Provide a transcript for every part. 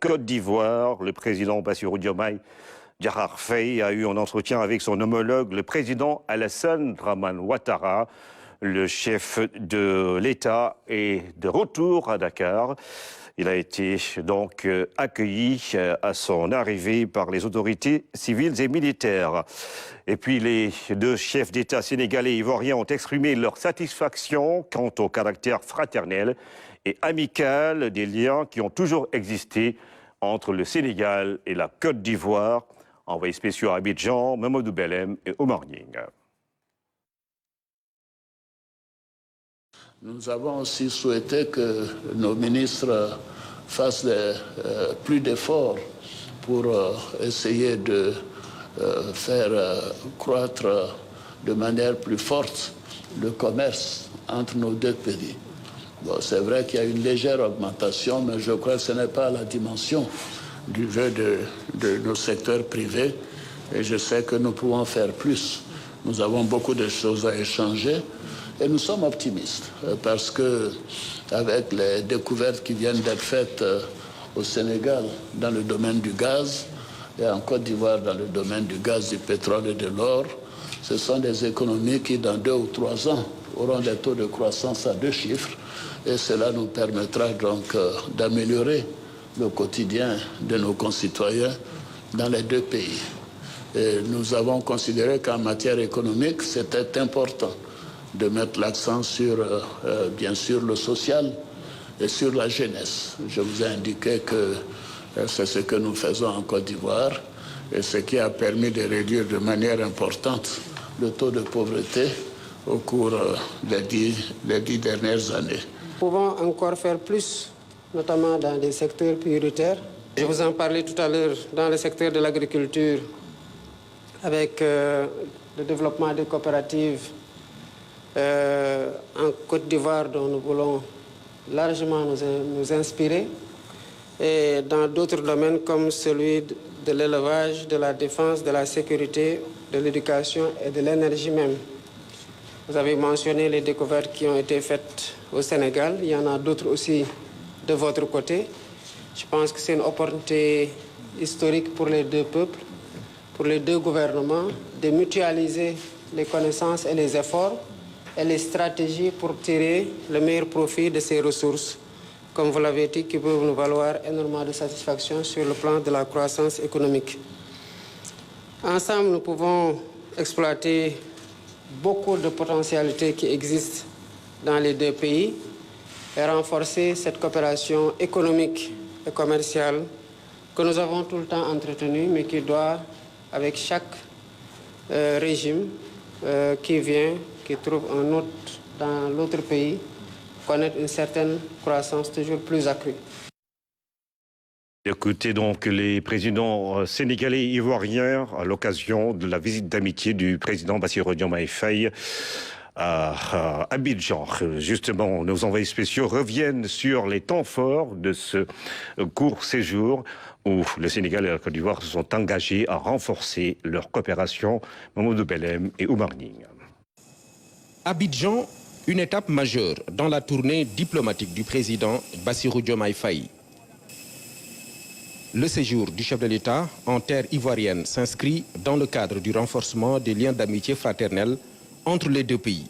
Côte d'Ivoire, le président Bassirou Diomaye Diakhar Faye a eu un entretien avec son homologue, le président Alassane Dramane Ouattara. Le chef de l'État est de retour à Dakar. Il a été donc accueilli à son arrivée par les autorités civiles et militaires. Et puis les deux chefs d'État sénégalais et ivoiriens ont exprimé leur satisfaction quant au caractère fraternel et amical des liens qui ont toujours existé entre le Sénégal et la Côte d'Ivoire. Envoyés spéciaux à Abidjan, Mamadou Belem et Omar Nying. Nous avons aussi souhaité que nos ministres fassent plus d'efforts pour essayer de faire croître de manière plus forte le commerce entre nos deux pays. Bon, c'est vrai qu'il y a une légère augmentation, mais je crois que ce n'est pas à la dimension du jeu de nos secteurs privés. Et je sais que nous pouvons faire plus. Nous avons beaucoup de choses à échanger. Et nous sommes optimistes parce que, avec les découvertes qui viennent d'être faites au Sénégal dans le domaine du gaz et en Côte d'Ivoire dans le domaine du gaz, du pétrole et de l'or, ce sont des économies qui, dans 2 ou 3 ans, auront des taux de croissance à 2 chiffres. Et cela nous permettra donc d'améliorer le quotidien de nos concitoyens dans les 2 pays. Et nous avons considéré qu'en matière économique, c'était important de mettre l'accent sur, bien sûr, le social et sur la jeunesse. Je vous ai indiqué que c'est ce que nous faisons en Côte d'Ivoire et ce qui a permis de réduire de manière importante le taux de pauvreté au cours des 10 dernières années. Nous pouvons encore faire plus, notamment dans des secteurs prioritaires. Je vous en parlais tout à l'heure dans le secteur de l'agriculture, avec le développement des coopératives en Côte d'Ivoire dont nous voulons largement nous inspirer, et dans d'autres domaines comme celui de l'élevage, de la défense, de la sécurité, de l'éducation et de l'énergie même. Vous avez mentionné les découvertes qui ont été faites au Sénégal. Il y en a d'autres aussi de votre côté. Je pense que c'est une opportunité historique pour les 2 peuples, pour les 2 gouvernements, de mutualiser les connaissances et les efforts et les stratégies pour tirer le meilleur profit de ces ressources, comme vous l'avez dit, qui peuvent nous valoir énormément de satisfaction sur le plan de la croissance économique. Ensemble, nous pouvons exploiter beaucoup de potentialités qui existent dans les 2 pays et renforcer cette coopération économique et commerciale que nous avons tout le temps entretenue, mais qui doit, avec chaque régime qui vient, qui trouve un hôte dans l'autre pays, connaître une certaine croissance toujours plus accrue. Écoutez donc les présidents sénégalais et ivoiriens à l'occasion de la visite d'amitié du président Bassirou Diomaye Faye à Abidjan. Justement, nos envoyés spéciaux reviennent sur les temps forts de ce court séjour où le Sénégal et la Côte d'Ivoire se sont engagés à renforcer leur coopération. Mamadou Belem et Omar Nying. Abidjan, une étape majeure dans la tournée diplomatique du président Bassirou Diomaye Faye. Le séjour du chef de l'État en terre ivoirienne s'inscrit dans le cadre du renforcement des liens d'amitié fraternelle entre les 2 pays.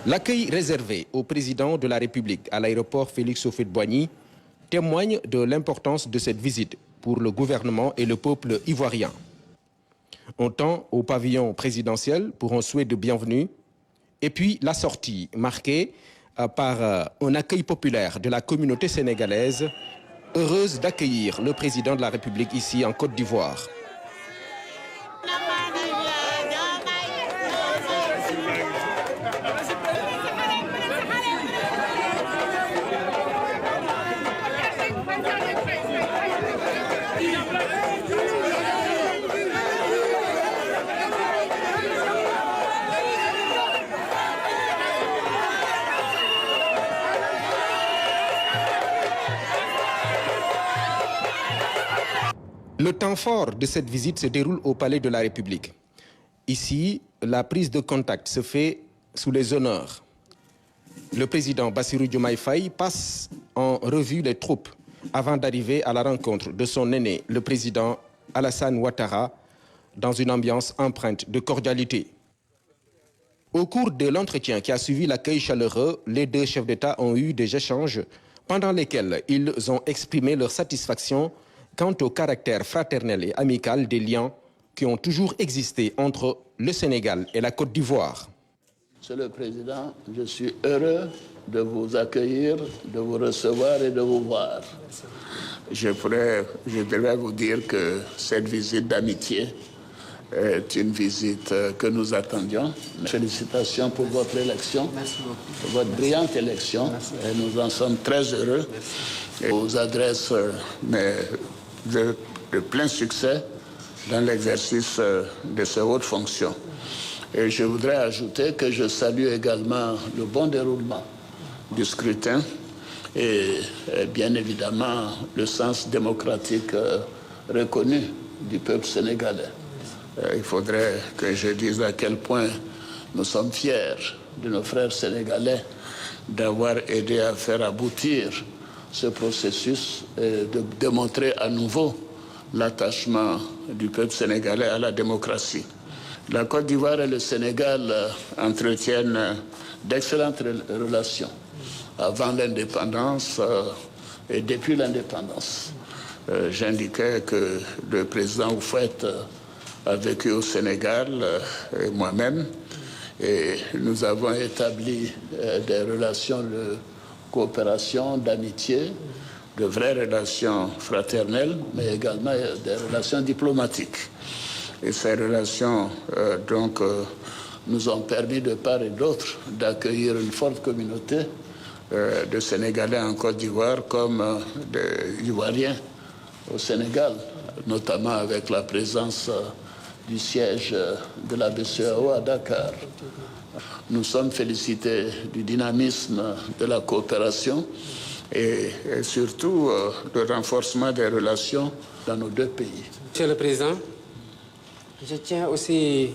L'accueil réservé au président de la République à l'aéroport Félix Houphouët-Boigny témoigne de l'importance de cette visite pour le gouvernement et le peuple ivoirien. On tend au pavillon présidentiel pour un souhait de bienvenue et puis la sortie marquée par un accueil populaire de la communauté sénégalaise, heureuse d'accueillir le président de la République ici en Côte d'Ivoire. Le temps fort de cette visite se déroule au Palais de la République. Ici, la prise de contact se fait sous les honneurs. Le président Bassirou Diomaye Faye passe en revue les troupes avant d'arriver à la rencontre de son aîné, le président Alassane Ouattara, dans une ambiance empreinte de cordialité. Au cours de l'entretien qui a suivi l'accueil chaleureux, les deux chefs d'État ont eu des échanges pendant lesquels ils ont exprimé leur satisfaction quant au caractère fraternel et amical des liens qui ont toujours existé entre le Sénégal et la Côte d'Ivoire. Monsieur le Président, je suis heureux de vous accueillir, de vous recevoir et de vous voir. Je devrais vous dire que cette visite d'amitié est une visite que nous attendions. Félicitations pour votre élection, pour votre brillante élection. Et nous en sommes très heureux. Et je vous adresse de plein succès dans l'exercice de ces hautes fonctions. Et je voudrais ajouter que je salue également le bon déroulement du scrutin et bien évidemment le sens démocratique reconnu du peuple sénégalais. Il faudrait que je dise à quel point nous sommes fiers de nos frères sénégalais d'avoir aidé à faire aboutir ce processus et de démontrer à nouveau l'attachement du peuple sénégalais à la démocratie. La Côte d'Ivoire et le Sénégal entretiennent d'excellentes relations avant l'indépendance et depuis l'indépendance. J'indiquais que le président Houphouët a vécu au Sénégal, et moi-même, et nous avons établi des relations de coopération, d'amitié, de vraies relations fraternelles, mais également des relations diplomatiques. Et ces relations, nous ont permis de part et d'autre d'accueillir une forte communauté de Sénégalais en Côte d'Ivoire comme des Ivoiriens au Sénégal, notamment avec la présence du siège de la BCEAO à Dakar. Nous sommes félicités du dynamisme de la coopération et surtout le renforcement des relations dans nos deux pays. Monsieur le Président, je tiens aussi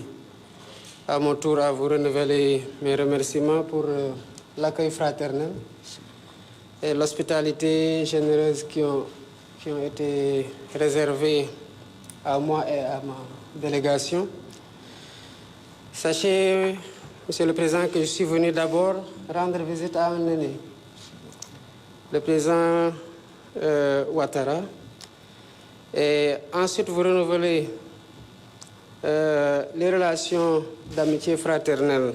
à mon tour à vous renouveler mes remerciements pour l'accueil fraternel et l'hospitalité généreuse qui ont été réservées à moi et à ma délégation. Sachez, Monsieur le Président, que je suis venu d'abord rendre visite à un aîné, le président Ouattara, et ensuite vous renouveler les relations d'amitié fraternelle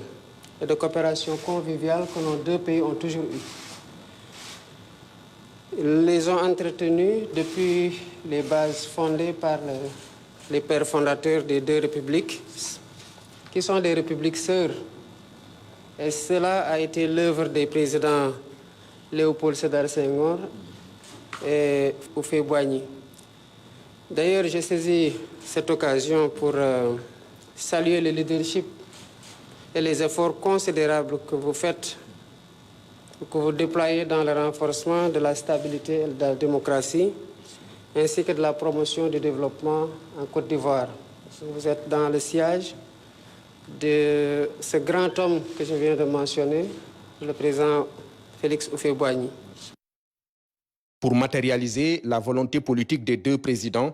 et de coopération conviviale que nos deux pays ont toujours eues. Ils les ont entretenues depuis les bases fondées par les pères fondateurs des deux républiques, qui sont des républiques sœurs. Et cela a été l'œuvre des présidents Léopold Sédar Senghor et Houphouët-Boigny. D'ailleurs, j'ai saisi cette occasion pour saluer le leadership et les efforts considérables que vous faites, que vous déployez dans le renforcement de la stabilité et de la démocratie, ainsi que de la promotion du développement en Côte d'Ivoire. Vous êtes dans le sillage de ce grand homme que je viens de mentionner, le président Félix Houphouët-Boigny. Pour matérialiser la volonté politique des deux présidents,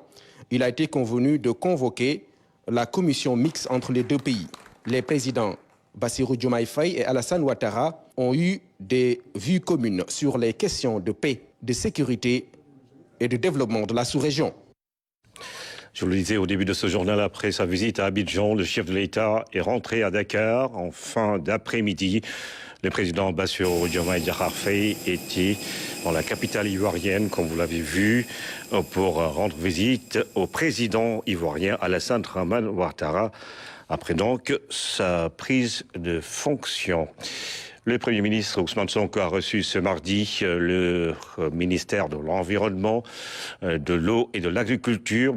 il a été convenu de convoquer la commission mixte entre les deux pays. Les présidents Bassirou Diomaye Faye et Alassane Ouattara ont eu des vues communes sur les questions de paix, de sécurité et de développement de la sous-région. Je le disais au début de ce journal, après sa visite à Abidjan, le chef de l'État est rentré à Dakar en fin d'après-midi. Le président Bassirou Diomaye Diakhar Faye était dans la capitale ivoirienne, comme vous l'avez vu, pour rendre visite au président ivoirien Alassane Dramane Ouattara, après donc sa prise de fonction. Le Premier ministre Ousmane Sonko a reçu ce mardi le ministère de l'Environnement, de l'Eau et de l'Agriculture.